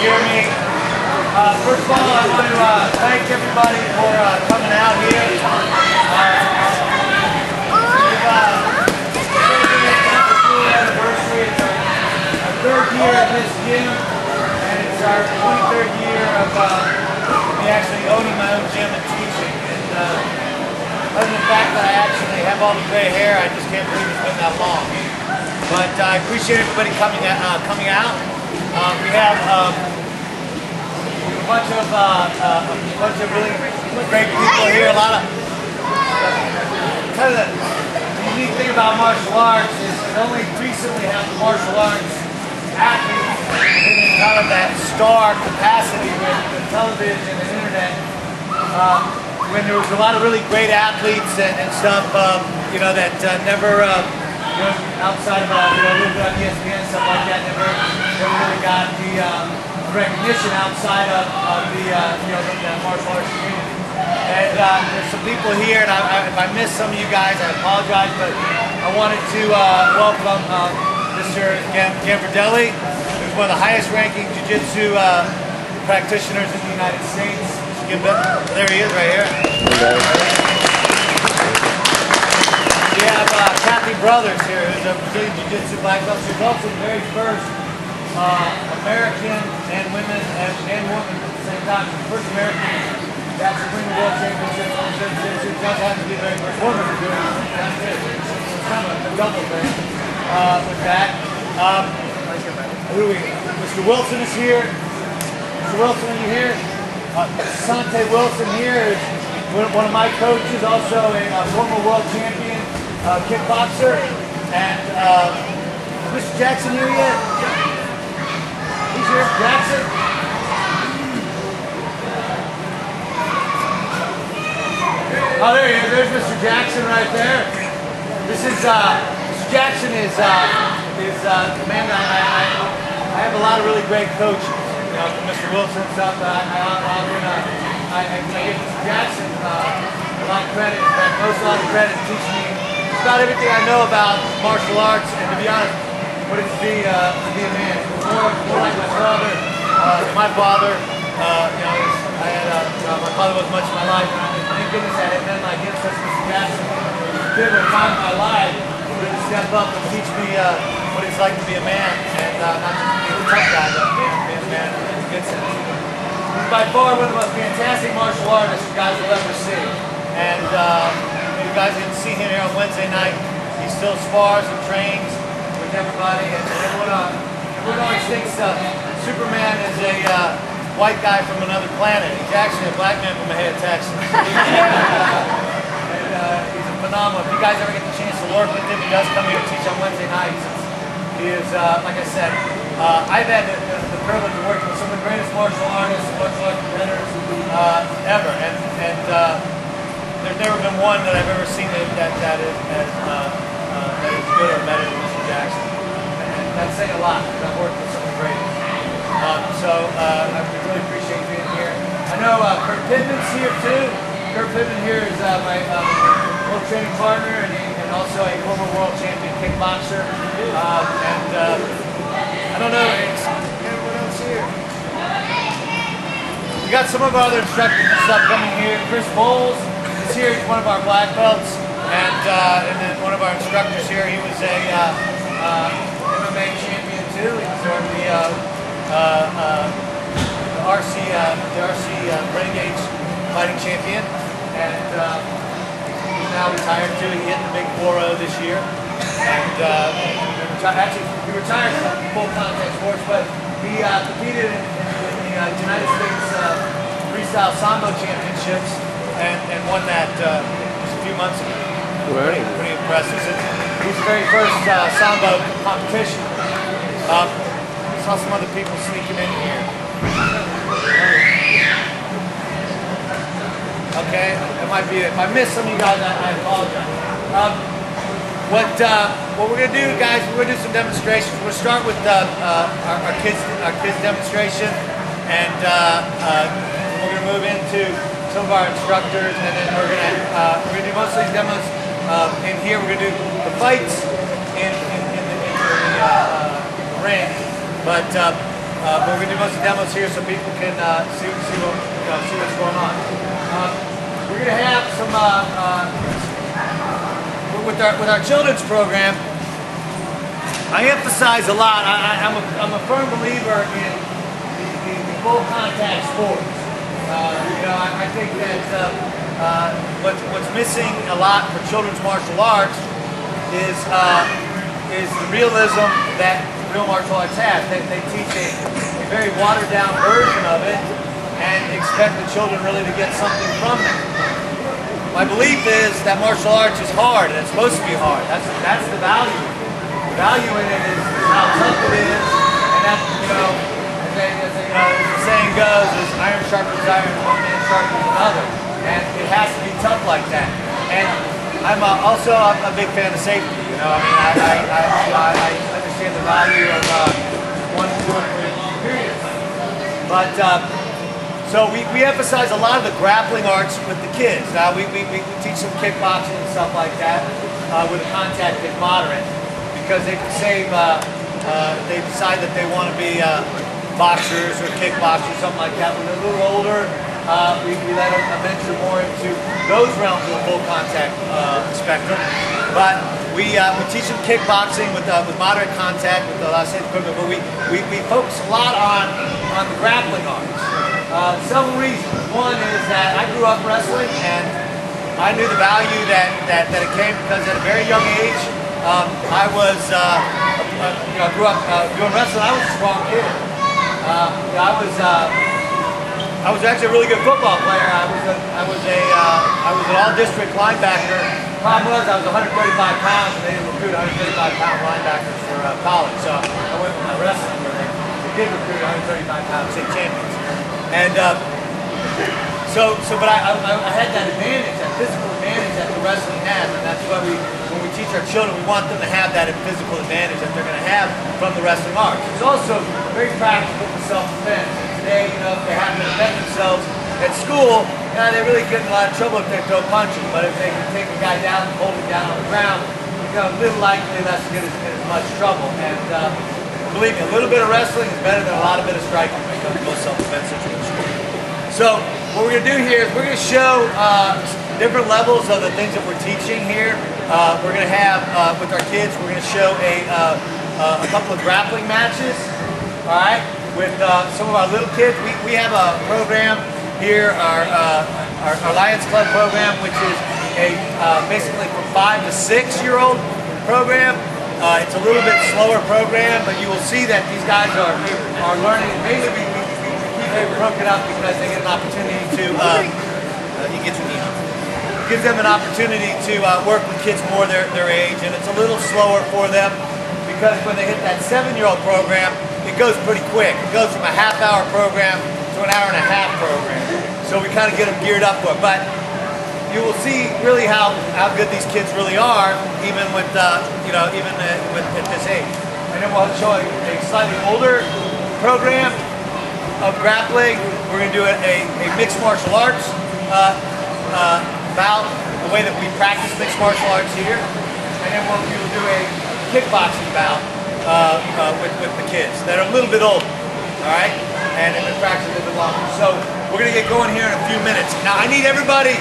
hear me. First of all, I want to thank everybody for coming out here. We've celebrated the anniversary. It's our third year at this gym, and it's our 23rd year of me actually owning my own gym and teaching. And other than the fact that I actually have all the gray hair, I just can't believe it's been that long. But I appreciate everybody coming out. We have a bunch of really great people here. A lot of kind of the unique thing about martial arts is only recently have the martial arts athletes in kind of that star capacity with television and internet. When there was a lot of really great athletes and stuff, you know, that never. You know, outside of a little bit on ESPN and stuff like that, never really got the recognition outside of the the martial arts community. And there's some people here, and if I missed some of you guys, I apologize, but I wanted to welcome Mr. Grandmaster, who's one of the highest-ranking jiu-jitsu practitioners in the United States. There he is, right here. We have Kathy Brothers here, who's a Brazilian Jiu-Jitsu black belt. She's also the very first American and women at the same time. The first American to actually win the World Championship in Jiu-Jitsu. She does have to be the very first woman to do it. It's kind of a double thing with that. Mr. Wilson is here. Mr. Wilson, are you here? Sante Wilson here is one of my coaches, also a former world champion. Kickboxer, and Mr. Jackson here yet? He's here, Jackson. Oh, there he is. There's Mr. Jackson right there. This is Mr. Jackson is man. I have a lot of really great coaches. You know, from Mr. Wilson and stuff. I give Mr. Jackson a lot of credit. Most a lot of credit teaching me about everything I know about martial arts, and to be honest, what it is to be a man. More like my father. My father, I had my father was much of my life, and thank goodness I had men like him, such as Mr. Jackson, who did a time in my life to really step up and teach me what it's like to be a man, and not just being a tough guy, but being a man in a good sense. He's by far one of the most fantastic martial artists you guys will ever see, and you guys didn't see him here on Wednesday night. He still spars and trains with everybody, and everyone always thinks Superman is a white guy from another planet. He's actually a black man from the head of Texas. And he's a phenomenal. If you guys ever get the chance to work with him, he does come here to teach on Wednesday nights. He is, like I said, I've had the privilege of working with some of the greatest martial artists, martial arts competitors ever, and there's never been one that I've ever seen that is good or better than Mr. Jackson. And that's saying a lot, because I've worked with some of the greatest. I really appreciate being here. I know Kurt Pittman's here too. Kurt Pittman here is my world training partner and also a former world champion kickboxer. I don't know, everyone else here. We got some of our other instructors and stuff coming here. Chris Bowles is here. He's one of our black belts, and then one of our instructors here. He was a MMA champion too. He was the RC Renegades fighting champion, and he's now retired too. He hit the big 4-0 this year, and actually he retired from full contact sports, but he competed in the United States Freestyle Sambo Championships and won that just a few months ago. Pretty impressive. He's the very first Sambo competition. Saw some other people sneaking in here. Okay, that might be it. If I missed some of you guys, I apologize. What we're gonna do, guys, we're gonna do some demonstrations. We're gonna start with our kids demonstration, and we're gonna move into some of our instructors, and then we're gonna do most of these demos in here. We're gonna do the fights in the ring. But but we're going to do most of the demos here so people can see what's going on. We're going to have some, with our children's program, I emphasize a lot, I'm a firm believer in the full contact sports. I think that what's missing a lot for children's martial arts is the realism that real martial arts has. They teach a very watered down version of it and expect the children really to get something from it. My belief is that martial arts is hard and it's supposed to be hard. That's the value. The value in it is how tough it is, and that, as the saying goes, is iron sharpens iron, one man sharpens another. And it has to be tough like that. And I'm also a big fan of safety. I understand the value of one for a period of time. But so we emphasize a lot of the grappling arts with the kids. We teach some kickboxing and stuff like that with a contact at moderate, because they can save. They decide that they want to be boxers or kickboxers, something like that. When they're a little older, we let them venture more into those realms of the full contact spectrum. But we teach them kickboxing with moderate contact with a lot of safe equipment. But we focus a lot on the grappling arts. Several reasons. One is that I grew up wrestling, and I knew the value that it came, because at a very young age, I grew up doing wrestling. I was a strong kid. I was actually a really good football player. I was an all-district linebacker. Problem was, I was 135 pounds, and they didn't recruit 135-pound linebackers for college. So I went with my wrestling, where they did recruit 135-pound state champions. And but I had that advantage, that physical advantage that the wrestling has, and that's why when we teach our children, we want them to have that physical advantage that they're going to have from the wrestling arts. It's also very practical for self-defense. Today, if they have to defend themselves at school, they really get in a lot of trouble if they throw punches. But if they can take a guy down and hold him down on the ground, little likely less to get in as much trouble. And believe me, a little bit of wrestling is better than a lot of bit of striking when it comes to most self-defense situations. So what we're going to do here is we're going to show different levels of the things that we're teaching here. We're going to have, with our kids, we're going to show a couple of grappling matches, all right, with some of our little kids. We have a program here, our Lions Club program, which is basically from 5 to 6-year-old program. It's a little bit slower program, but you will see that these guys are learning. Basically, we keep it broken up because they get an opportunity to, gives them an opportunity to work with kids more their age, and it's a little slower for them because when they hit that 7-year-old program, it goes pretty quick. It goes from a half-hour program to an hour-and-a-half program. So we kind of get them geared up for it. But you will see really how good these kids really are, even with at this age. And then we'll show a slightly older program of grappling. We're going to do a mixed martial arts bout, the way that we practice mixed martial arts here. And then we'll do a kickboxing bout with the kids that are a little bit older, all right? And have been practicing a little bit longer. So we're going to get going here in a few minutes. Now I need everybody